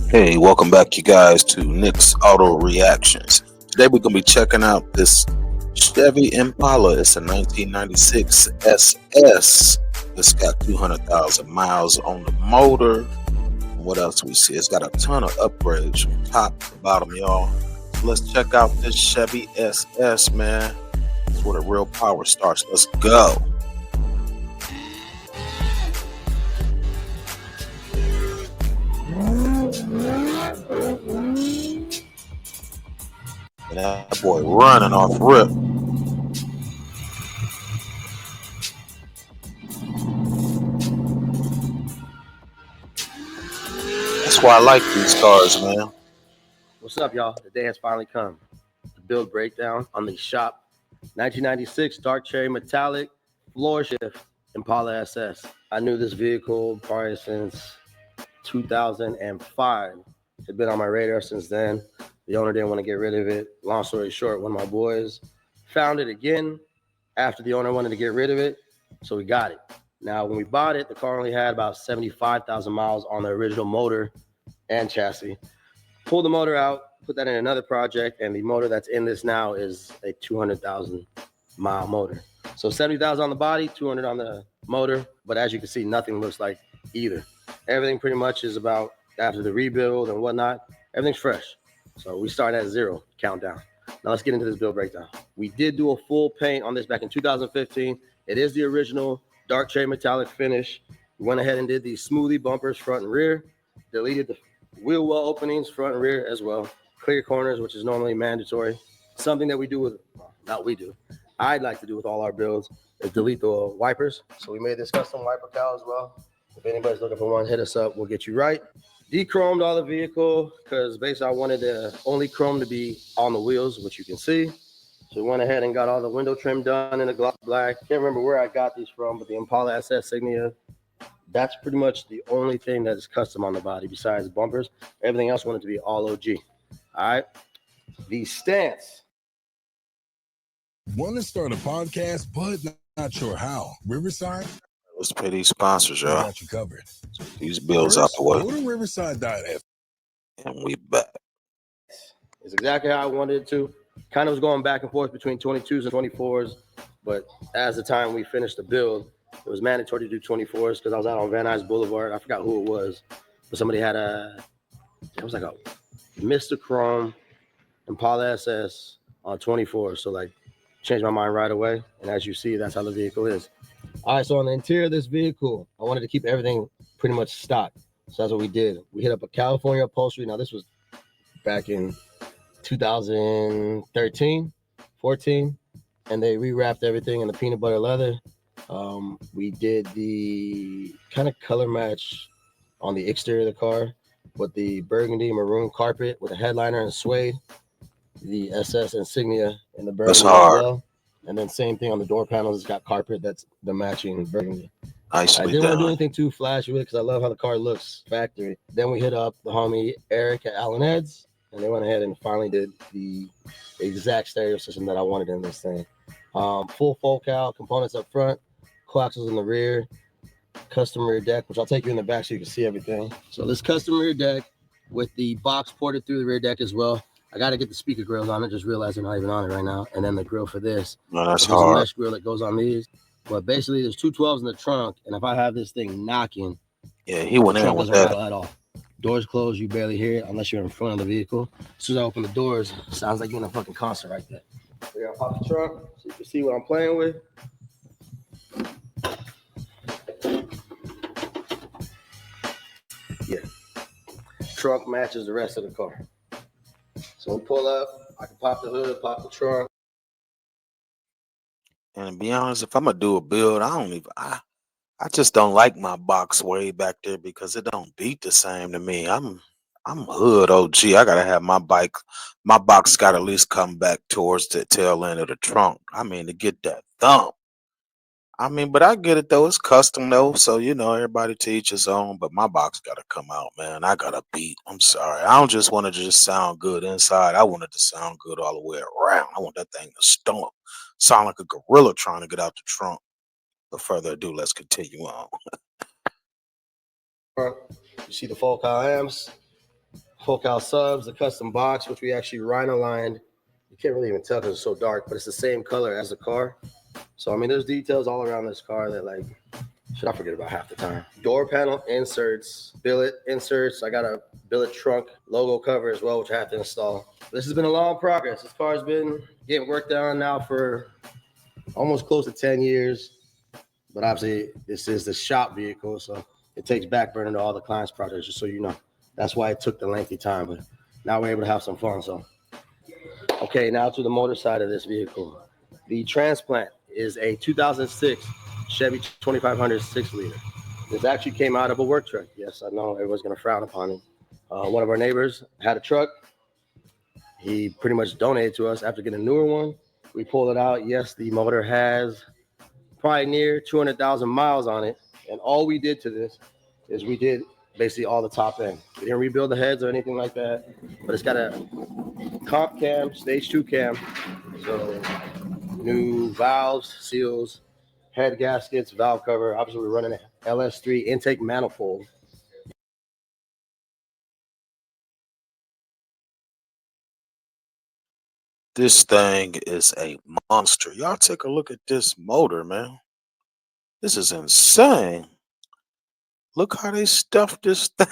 Hey, welcome back, you guys, to Nick's Auto Reactions. Today we're going to be checking out this Chevy Impala. It's a 1996 SS. It's got 200,000 miles on the motor. What else we see? It's got a ton of upgrades from top to bottom, y'all. So let's check out this Chevy SS, man. That's where the real power starts. Let's go. And that boy running off rip. That's why I like these cars, man. What's up, y'all? The day has finally come. The build breakdown on the shop 1996 dark cherry metallic floor shift Impala SS. I knew this vehicle probably since 2005. It had been on my radar since then. The owner didn't want to get rid of it. Long story short, one of my boys found it again after the owner wanted to get rid of it, so we got it. Now, when we bought it, the car only had about 75,000 miles on the original motor and chassis. Pulled the motor out, put that in another project, and the motor that's in this now is a 200,000 mile motor. So 70,000 on the body, 200 on the motor, but as you can see, nothing looks like either. Everything pretty much is about, after the rebuild and whatnot, everything's fresh. So we start at zero, countdown. Now let's get into this build breakdown. We did do a full paint on this back in 2015. It is the original dark cherry metallic finish. We went ahead and did the smoothie bumpers front and rear, deleted the wheel well openings front and rear as well, clear corners, which is normally mandatory. Something that we do with, well, not we do, I'd like to do with all our builds is delete the wipers. So we made this custom wiper cowl as well. If anybody's looking for one, hit us up. We'll get you right. Dechromed all the vehicle because basically I wanted the only chrome to be on the wheels, which you can see. So we went ahead and got all the window trim done in a gloss black. Can't remember where I got these from, but the Impala SS Signia, that's pretty much the only thing that is custom on the body besides bumpers. Everything else wanted to be all OG. All right. The stance. Want to start a podcast, but not sure how? Riverside? Let's pay these sponsors, We y'all. got you covered. These bills out First, the way. go to riverside.f. And we back. It's exactly how I wanted it to. Kind of was going back and forth between 22s and 24s, but as the time we finished the build, it was mandatory to do 24s because I was out on Van Nuys Boulevard. I forgot who it was, but somebody had it was like a Mr. Chrome Impala SS on 24. So like changed my mind right away. And as you see, that's how the vehicle is. All right, so on the interior of this vehicle, I wanted to keep everything pretty much stock. So that's what we did. We hit up a California upholstery. Now this was back in 2013, 14, and they rewrapped everything in the peanut butter leather. We did the kind of color match on the exterior of the car with the burgundy maroon carpet with a headliner and suede, the SS insignia in the burgundy That's hard. as well. And then same thing on the door panels. It's got carpet that's the matching burgundy. I Nicely didn't want to do done. anything too flashy with it because I love how the car looks factory. Then we hit up the homie Eric at Allen Eds, and they went ahead and finally did the exact stereo system that I wanted in this thing. Full focal components up front, coaxials in the rear, custom rear deck, which I'll take you in the back so you can see everything. So this custom rear deck with the box ported through the rear deck as well. I got to get the speaker grills on it. Just realized they're not even on it right now. And then the grill for this. No, that's There's a hard. mesh grill that goes on these. But basically, there's two 12s in the trunk. And if I have this thing knocking, Yeah, he went the in trunk with doesn't that. rattle at all. Doors closed, you barely hear it unless you're in front of the vehicle. As soon as I open the doors, it sounds like you're in a fucking concert right there. We're gonna pop the trunk so you can see what I'm playing with. Yeah. Trunk matches the rest of the car. So we pull up, I can pop the hood, pop the trunk. And to be honest, if I'm gonna do a build, I just don't like my box way back there because it don't beat the same to me. I'm hood OG. I gotta have my box gotta at least come back towards the tail end of the trunk. I mean to get that thump. I mean, but I get it though. It's custom though, so everybody to each his own. But my box gotta come out, man. I gotta beat. I'm sorry. I don't just want it to just sound good inside. I want it to sound good all the way around. I want that thing to stomp, sound like a gorilla trying to get out the trunk. But further ado, let's continue on. You see the focal amps. Focal subs, the custom box, which we actually rhino lined. You can't really even tell because it's so dark, but it's the same color as the car. So, I mean, there's details all around this car that, like, should I forget about half the time. Door panel inserts, billet inserts. I got a billet trunk logo cover as well, which I have to install. This has been a long progress. This car has been getting worked on now for almost close to 10 years. But obviously, this is the shop vehicle, so it takes back burner to all the clients' projects, just so you know. That's why it took the lengthy time, but now we're able to have some fun. So, okay, now to the motor side of this vehicle. The transplant is a 2006 Chevy 2500 6-liter. This actually came out of a work truck. Yes, I know everyone's going to frown upon it. One of our neighbors had a truck. He pretty much donated to us after getting a newer one. We pulled it out. Yes, the motor has probably near 200,000 miles on it. And all we did to this is we did basically all the top end. We didn't rebuild the heads or anything like that, but it's got a comp cam, stage 2 cam. So new valves, seals, head gaskets, valve cover. Obviously, we're running an LS3 intake manifold. This thing is a monster. Y'all take a look at this motor, man. This is insane. Look how they stuffed this thing.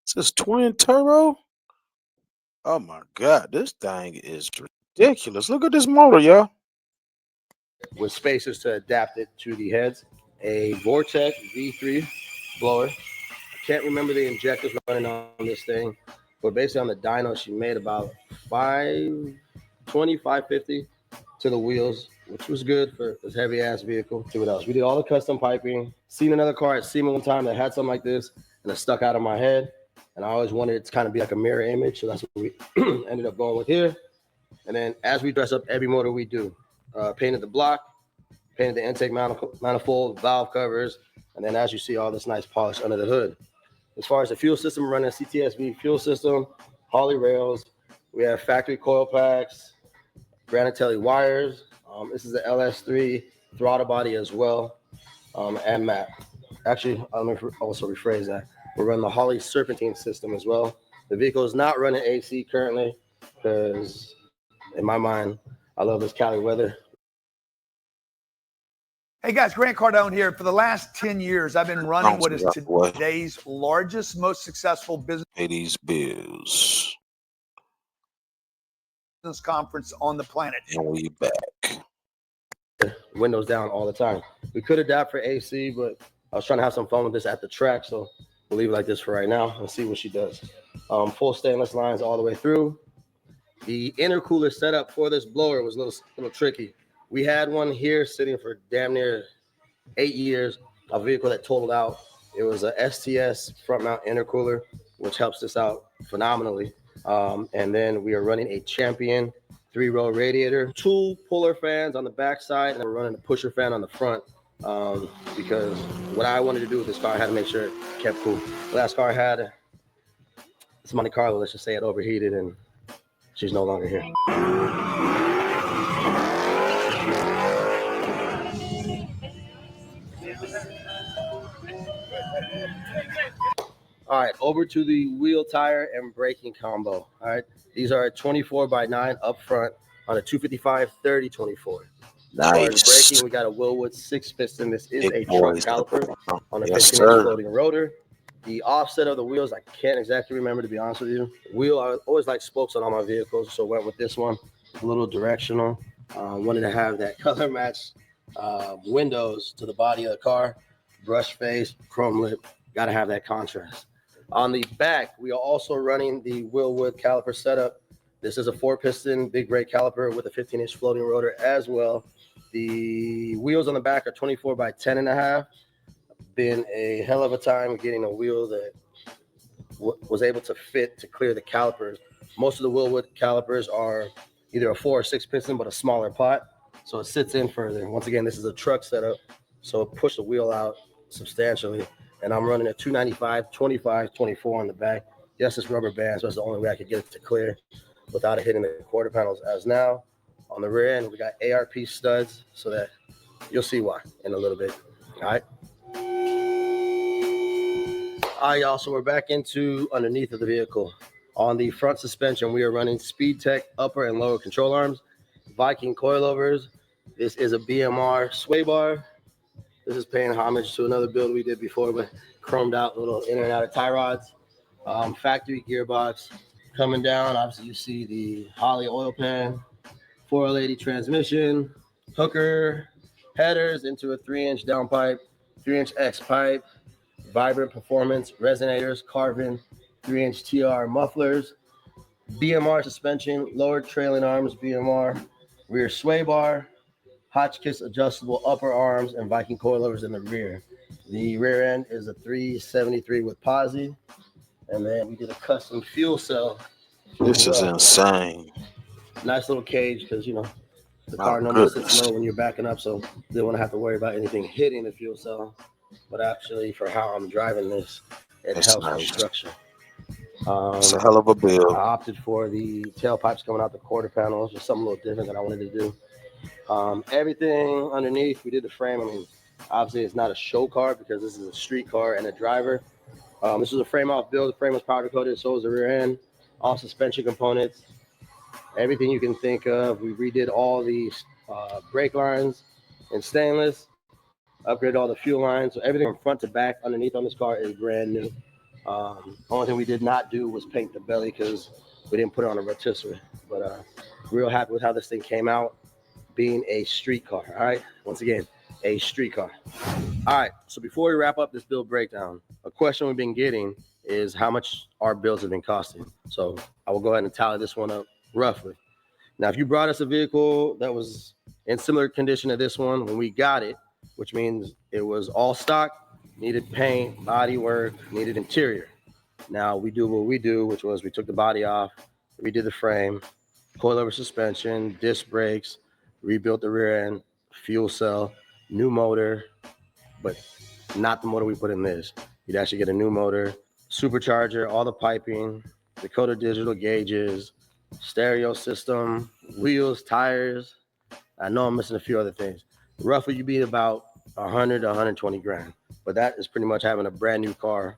It's this twin turbo. Oh my God, this thing is ridiculous. Look at this motor, y'all. With spacers to adapt it to the heads. A Vortex V3 blower. I can't remember the injectors running on this thing, but basically on the dyno, she made about 520, 550 to the wheels, which was good for this heavy ass vehicle. See what else? We did all the custom piping. Seen another car at SEMA one time that had something like this, and it stuck out of my head. And I always wanted it to kind of be like a mirror image, so that's what we ended up going with here. And then as we dress up every motor we do, painted the block, painted the intake manifold, valve covers, and then as you see, all this nice polish under the hood. As far as the fuel system, running a CTSV fuel system, Holley rails. We have factory coil packs, Granatelli wires. This is the LS3 throttle body as well, and map. Actually, let me also rephrase that. We're running the Holley serpentine system as well. The vehicle is not running AC currently because, in my mind, I love this Cali weather. Hey guys, Grant Cardone here. For the last 10 years, I've been running what is today's largest, most successful business Pay these bills. conference on the planet. And we back. Windows down all the time. We could adapt for AC, but I was trying to have some fun with this at the track, so we'll leave it like this for right now and see what she does. Full stainless lines all the way through. The intercooler setup for this blower was a little tricky. We had one here sitting for damn near 8 years, a vehicle that totaled out. It was a STS front mount intercooler, which helps this out phenomenally. And then we are running a Champion 3-row radiator, 2 puller fans on the back side, and we're running a pusher fan on the front. Because what I wanted to do with this car, I had to make sure it kept cool. The last car I had, it's Monte Carlo, let's just say it overheated, and she's no longer here. All right, over to the wheel, tire, and braking combo. All right, these are 24x9 up front on a 255/30/24. As far as braking, we got a Willwood 6-piston. This is a truck caliper on a 15-inch floating rotor. The offset of the wheels, I can't exactly remember, to be honest with you. Wheel, I always like spokes on all my vehicles, so went with this one. A little directional. Wanted to have that color match windows to the body of the car. Brush face, chrome lip. Got to have that contrast. On the back, we are also running the Willwood caliper setup. This is a 4-piston big brake caliper with a 15-inch floating rotor as well. The wheels on the back are 24x10.5. Been a hell of a time getting a wheel that was able to fit to clear the calipers. Most of the Willwood calipers are either a 4 or 6-piston, but a smaller pot, so it sits in further. Once again, this is a truck setup, so it pushed the wheel out substantially. And I'm running a 295/25/24 on the back. Yes, it's rubber bands, so that's the only way I could get it to clear without it hitting the quarter panels. As now, on the rear end, we got ARP studs, so that you'll see why in a little bit. All right. All right, y'all. So we're back into underneath of the vehicle. On the front suspension, we are running Speed Tech upper and lower control arms, Viking coilovers. This is a BMR sway bar. This is paying homage to another build we did before, but chromed out little in and out of tie rods. Factory gearbox coming down. Obviously, you see the Holley oil pan, 480 transmission, hooker headers into a 3-inch downpipe, 3-inch X pipe, Vibrant Performance resonators, Carvin 3-inch TR mufflers, BMR suspension, lower trailing arms, BMR, rear sway bar, Hotchkiss adjustable upper arms, and Viking coilovers in the rear. The rear end is a 373 with posi, and then we did a custom fuel cell. This is insane. Nice little cage because, you know, the My car normally goodness. sits low when you're backing up, so they don't want to have to worry about anything hitting the fuel cell. But actually, for how I'm driving this, it That's helps nice. with structure. It's a hell of a build. I opted for the tailpipes coming out the quarter panels, just something a little different that I wanted to do. Everything underneath, we did the frame. I mean, obviously, it's not a show car because this is a street car and a driver. This was a frame off build. The frame was powder coated, so was the rear end. All suspension components, everything you can think of. We redid all the brake lines in stainless, upgraded all the fuel lines. So everything from front to back underneath on this car is brand new. Only thing we did not do was paint the belly because we didn't put it on a rotisserie. But real happy with how this thing came out, being a street car. All right, once again, a street car. All right, so before we wrap up this build breakdown, a question we've been getting is how much our builds have been costing. So I will go ahead and tally this one up roughly. Now, if you brought us a vehicle that was in similar condition to this one when we got it, which means it was all stock, needed paint, body work, needed interior. Now we do what we do, which was we took the body off, redid the frame, coilover suspension, disc brakes, rebuilt the rear end, fuel cell, new motor, but not the motor we put in this. You'd actually get a new motor, supercharger, all the piping, Dakota digital gauges, stereo system, wheels, tires. I know I'm missing a few other things. Roughly, you'd be about 100 to 120 grand. But that is pretty much having a brand new car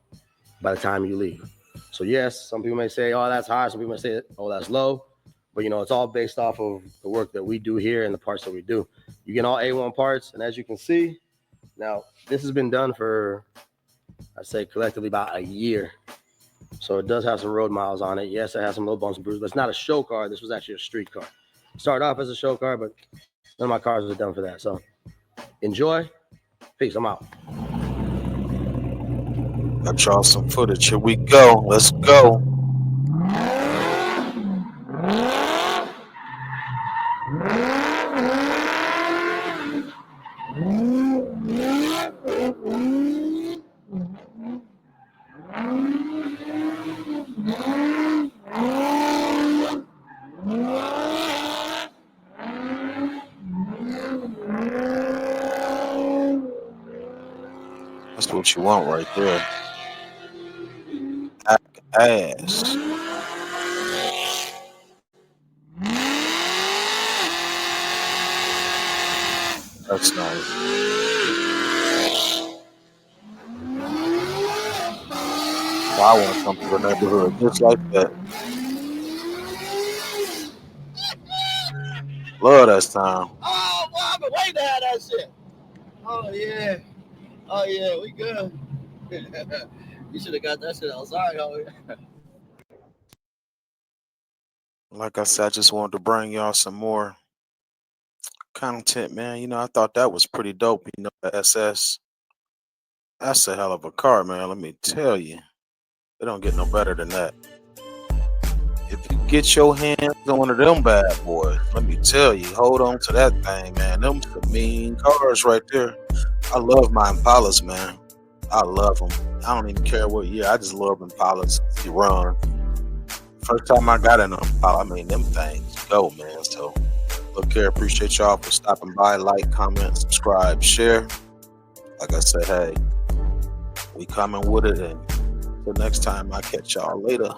by the time you leave. So yes, some people may say, oh, that's high. Some people may say, oh, that's low. But, you know, it's all based off of the work that we do here and the parts that we do. You get all A1 parts. And as you can see, now this has been done for, I'd say collectively about a year. So it does have some road miles on it. Yes, it has some little bumps and bruises, but it's not a show car. This was actually a street car. Started off as a show car, but none of my cars are done for that. So enjoy. Peace. I'm out. Got y'all some footage. Here we go. Let's go. That's what you want right there. Ass. That's nice. I want to come to the neighborhood just like that. Love that sound. Oh, boy, I've been waiting to have that shit. Oh, yeah. Oh, yeah, we good. You should have got that shit outside, homie. Like I said, I just wanted to bring y'all some more content, man. You know, I thought that was pretty dope. You know, the SS. That's a hell of a car, man. Let me tell you. It don't get no better than that. If you get your hands on one of them bad boys, let me tell you, hold on to that thing, man. Them some mean cars right there. I love my Impalas, man. I love them. I don't even care what year. I just love Impalas. They run. First time I got in an Impala, I mean, them things go, man. So, look here, appreciate y'all for stopping by. Like, comment, subscribe, share. Like I said, hey, we coming with it. And until next time, I'll catch y'all later.